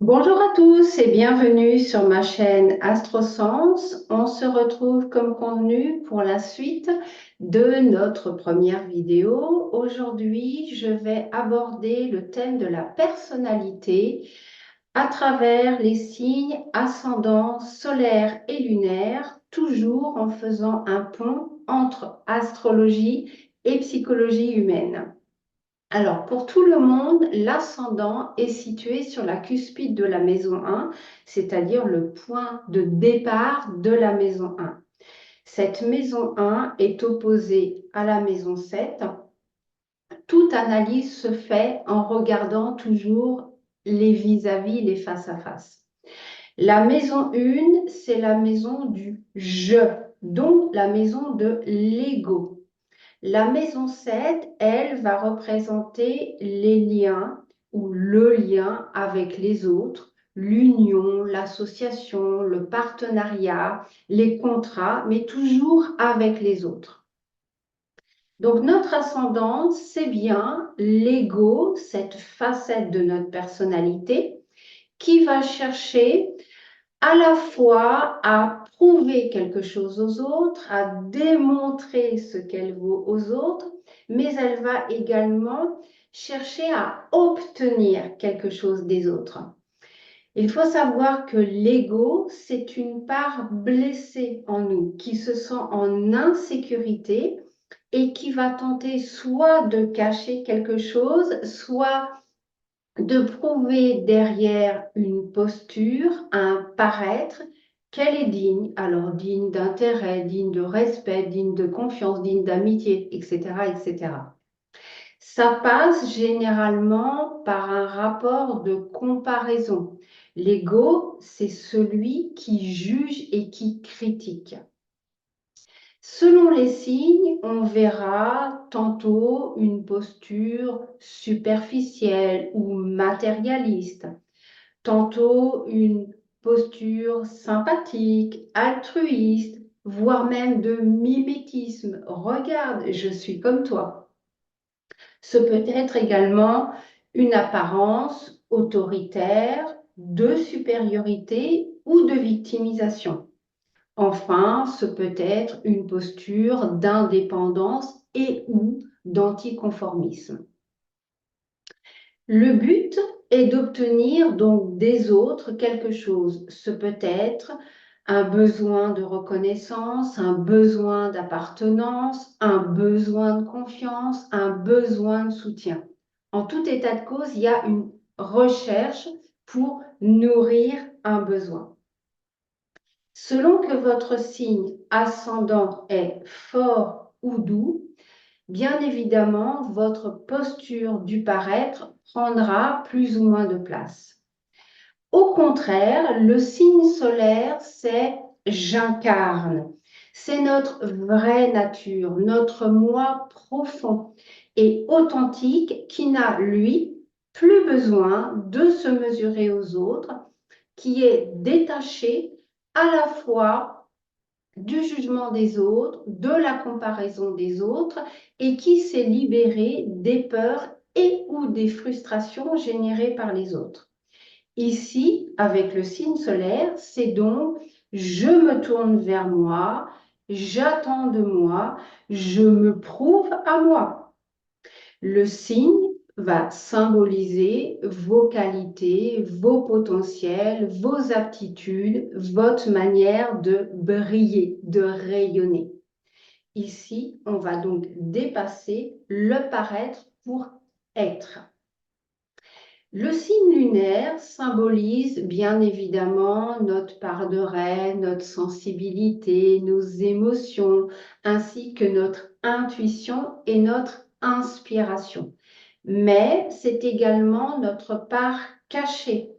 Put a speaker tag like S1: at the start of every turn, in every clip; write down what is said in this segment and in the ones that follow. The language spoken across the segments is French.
S1: Bonjour à tous et bienvenue sur ma chaîne AstroSense. On se retrouve comme convenu pour la suite de notre première vidéo. Aujourd'hui, je vais aborder le thème de la personnalité à travers les signes ascendants solaires et lunaires, toujours en faisant un pont entre astrologie et psychologie humaine. Alors, pour tout le monde, l'ascendant est situé sur la cuspide de la maison 1, c'est-à-dire le point de départ de la maison 1. Cette maison 1 est opposée à la maison 7. Toute analyse se fait en regardant toujours les vis-à-vis, les face-à-face. La maison 1, c'est la maison du je, donc la maison de l'ego. La maison 7, elle, va représenter les liens ou le lien avec les autres, l'union, l'association, le partenariat, les contrats, mais toujours avec les autres. Donc notre ascendante, c'est bien l'ego, cette facette de notre personnalité qui va chercher à la fois à prouver quelque chose aux autres, à démontrer ce qu'elle vaut aux autres, mais elle va également chercher à obtenir quelque chose des autres. Il faut savoir que l'ego, c'est une part blessée en nous, qui se sent en insécurité et qui va tenter soit de cacher quelque chose, soit de prouver derrière une posture, un paraître, qu'elle est digne, alors digne d'intérêt, digne de respect, digne de confiance, digne d'amitié, etc., etc. Ça passe généralement par un rapport de comparaison. L'ego, c'est celui qui juge et qui critique. Selon les signes, on verra tantôt une posture superficielle ou matérialiste, tantôt une posture sympathique, altruiste, voire même de mimétisme. Regarde, je suis comme toi. Ce peut être également une apparence autoritaire, de supériorité ou de victimisation. Enfin, ce peut être une posture d'indépendance et ou d'anticonformisme. Le but est d'obtenir donc des autres quelque chose. Ce peut être un besoin de reconnaissance, un besoin d'appartenance, un besoin de confiance, un besoin de soutien. En tout état de cause, il y a une recherche pour nourrir un besoin. Selon que votre signe ascendant est fort ou doux, bien évidemment, votre posture du paraître prendra plus ou moins de place. Au contraire, le signe solaire, c'est j'incarne. C'est notre vraie nature, notre moi profond et authentique qui n'a, lui, plus besoin de se mesurer aux autres, qui est détaché à la fois du jugement des autres, de la comparaison des autres et qui s'est libéré des peurs et ou des frustrations générées par les autres. Ici, avec le signe solaire, c'est donc je me tourne vers moi, j'attends de moi, je me prouve à moi. Le signe va symboliser vos qualités, vos potentiels, vos aptitudes, votre manière de briller, de rayonner. Ici, on va donc dépasser le paraître pour être. Le signe lunaire symbolise bien évidemment notre part de reine, notre sensibilité, nos émotions, ainsi que notre intuition et notre inspiration. Mais c'est également notre part cachée,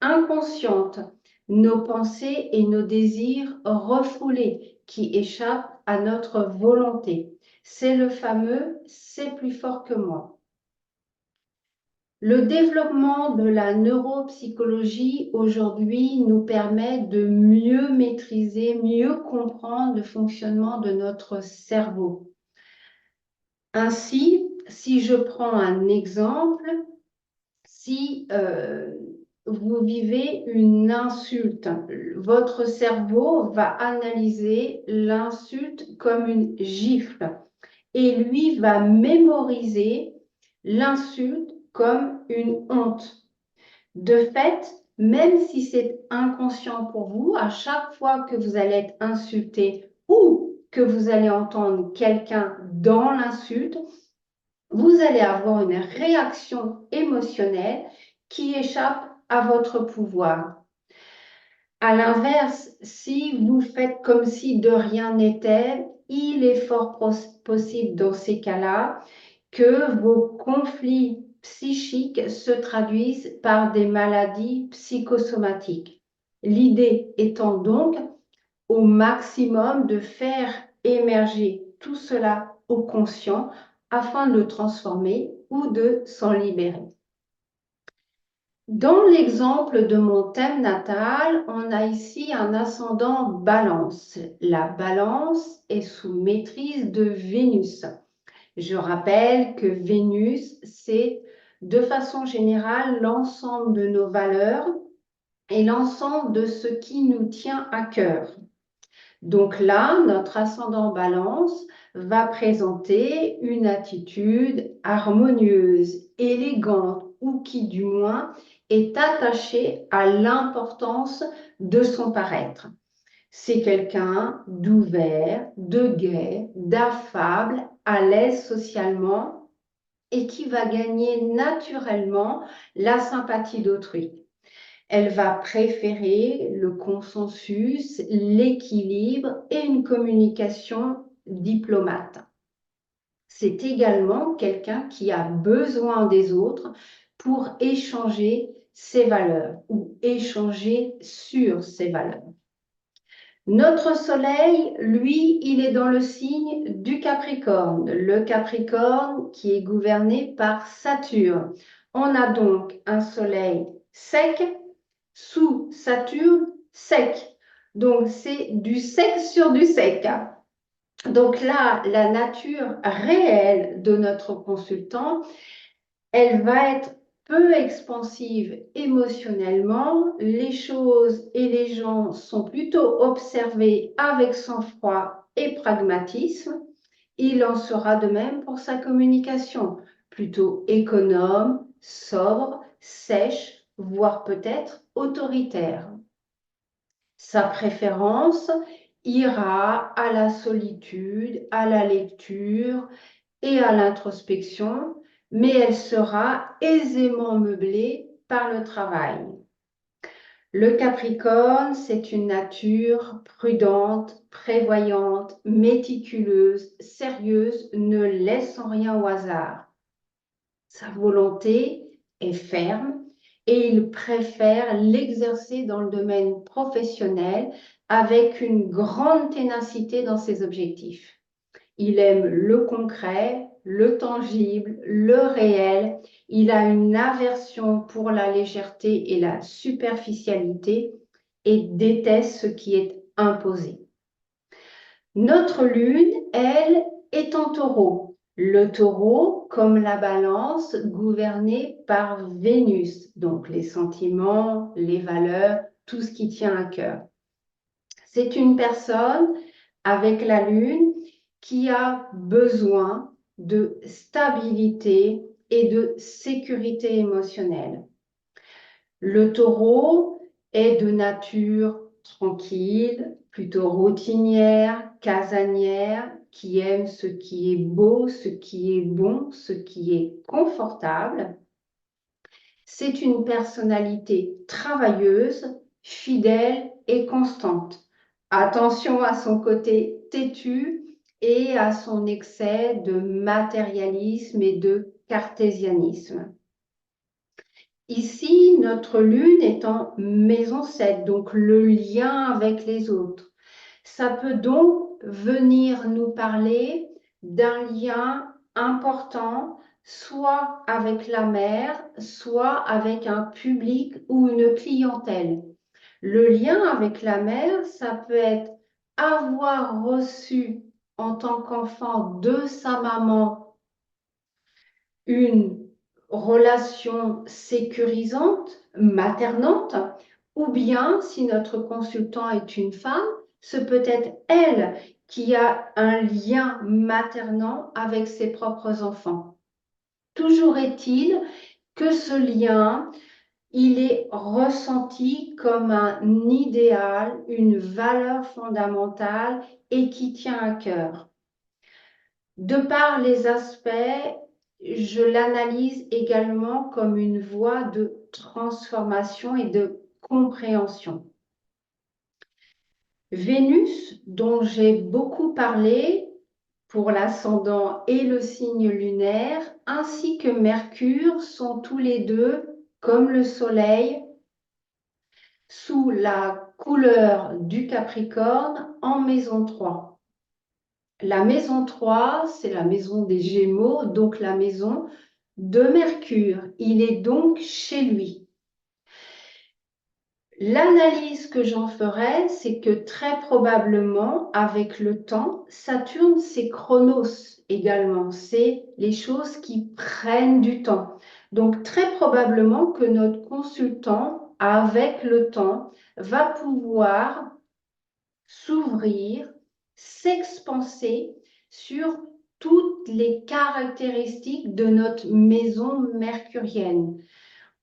S1: inconsciente, nos pensées et nos désirs refoulés qui échappent à notre volonté. C'est le fameux c'est plus fort que moi. Le développement de la neuropsychologie aujourd'hui nous permet de mieux maîtriser, mieux comprendre le fonctionnement de notre cerveau. Ainsi, si je prends un exemple, si vous vivez une insulte. Votre cerveau va analyser l'insulte comme une gifle et lui va mémoriser l'insulte comme une honte. De fait, même si c'est inconscient pour vous, à chaque fois que vous allez être insulté ou que vous allez entendre quelqu'un dans l'insulte, vous allez avoir une réaction émotionnelle qui échappe à votre pouvoir. À l'inverse, si vous faites comme si de rien n'était, il est fort possible dans ces cas-là que vos conflits psychiques se traduisent par des maladies psychosomatiques. L'idée étant donc au maximum de faire émerger tout cela au conscient afin de le transformer ou de s'en libérer. Dans l'exemple de mon thème natal, on a ici un ascendant Balance. La Balance est sous maîtrise de Vénus. Je rappelle que Vénus, c'est de façon générale l'ensemble de nos valeurs et l'ensemble de ce qui nous tient à cœur. Donc là, notre ascendant Balance va présenter une attitude harmonieuse, élégante ou qui du moins est attachée à l'importance de son paraître. C'est quelqu'un d'ouvert, de gai, d'affable, à l'aise socialement et qui va gagner naturellement la sympathie d'autrui. Elle va préférer le consensus, l'équilibre et une communication diplomate. C'est également quelqu'un qui a besoin des autres pour échanger ses valeurs ou échanger sur ses valeurs. Notre Soleil, lui, il est dans le signe du Capricorne. Le Capricorne qui est gouverné par Saturne. On a donc un Soleil sec sous Saturne sec. Donc, c'est du sec sur du sec. Donc là, la nature réelle de notre consultant, elle va être peu expansive émotionnellement. Les choses et les gens sont plutôt observés avec sang-froid et pragmatisme. Il en sera de même pour sa communication, plutôt économe, sobre, sèche, voire peut-être autoritaire. Sa préférence ira à la solitude, à la lecture et à l'introspection, mais elle sera aisément meublée par le travail. Le Capricorne, c'est une nature prudente, prévoyante, méticuleuse, sérieuse, ne laissant rien au hasard. Sa volonté est ferme et il préfère l'exercer dans le domaine professionnel avec une grande ténacité dans ses objectifs. Il aime le concret, le tangible, le réel. Il a une aversion pour la légèreté et la superficialité et déteste ce qui est imposé. Notre lune, elle, est en taureau. Le taureau, comme la balance, gouverné par Vénus, donc les sentiments, les valeurs, tout ce qui tient à cœur. C'est une personne avec la lune qui a besoin de stabilité et de sécurité émotionnelle. Le taureau est de nature tranquille, plutôt routinière, casanière, qui aime ce qui est beau, ce qui est bon, ce qui est confortable. C'est une personnalité travailleuse, fidèle et constante. Attention à son côté têtu et à son excès de matérialisme et de cartésianisme. Ici, notre lune est en maison 7, donc le lien avec les autres. Ça peut donc venir nous parler d'un lien important, soit avec la mère, soit avec un public ou une clientèle. Le lien avec la mère, ça peut être avoir reçu en tant qu'enfant de sa maman une relation sécurisante, maternante, ou bien si notre consultant est une femme, ce peut être elle qui a un lien maternant avec ses propres enfants. Toujours est-il que ce lien, il est ressenti comme un idéal, une valeur fondamentale et qui tient à cœur. De par les aspects, je l'analyse également comme une voie de transformation et de compréhension. Vénus, dont j'ai beaucoup parlé pour l'ascendant et le signe lunaire, ainsi que Mercure, sont tous les deux, comme le Soleil, sous la couleur du Capricorne en maison 3. La maison 3, c'est la maison des Gémeaux, donc la maison de Mercure. Il est donc chez lui. L'analyse que j'en ferai, c'est que très probablement, avec le temps, Saturne, c'est Chronos également. C'est les choses qui prennent du temps. Donc, très probablement que notre consultant, avec le temps, va pouvoir s'ouvrir, s'expanser sur toutes les caractéristiques de notre maison mercurienne.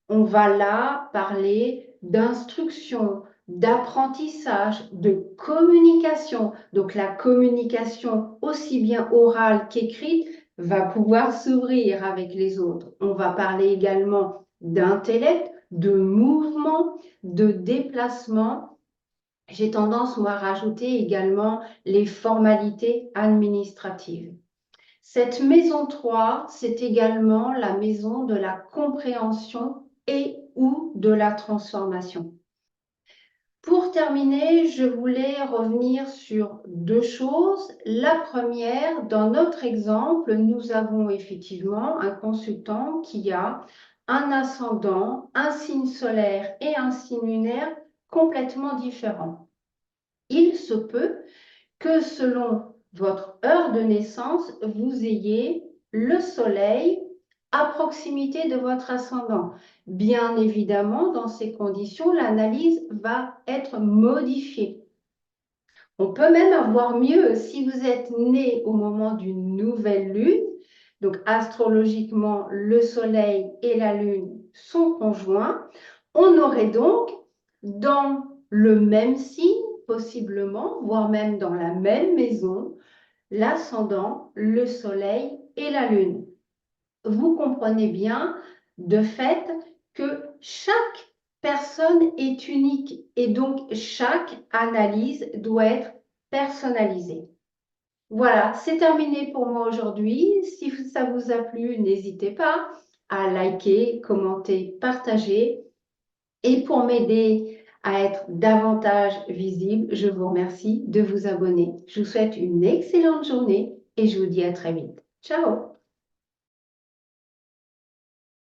S1: On va là parler d'instruction, d'apprentissage, de communication. Donc la communication, aussi bien orale qu'écrite, va pouvoir s'ouvrir avec les autres. On va parler également d'intellect, de mouvement, de déplacement. J'ai tendance, moi, à rajouter également les formalités administratives. Cette maison 3, c'est également la maison de la compréhension et ou de la transformation. Pour terminer, je voulais revenir sur deux choses. La première, dans notre exemple, nous avons effectivement un consultant qui a un ascendant, un signe solaire et un signe lunaire complètement différents. Il se peut que selon votre heure de naissance, vous ayez le soleil à proximité de votre ascendant. Bien évidemment, dans ces conditions, l'analyse va être modifiée. On peut même avoir mieux si vous êtes né au moment d'une nouvelle lune. Donc astrologiquement, le soleil et la lune sont conjoints. On aurait donc dans le même signe, possiblement, voire même dans la même maison, l'ascendant, le soleil et la lune. Vous comprenez bien de fait que chaque personne est unique et donc chaque analyse doit être personnalisée. Voilà, c'est terminé pour moi aujourd'hui. Si ça vous a plu, n'hésitez pas à liker, commenter, partager. Et pour m'aider à être davantage visible, je vous remercie de vous abonner. Je vous souhaite une excellente journée et je vous dis à très vite. Ciao!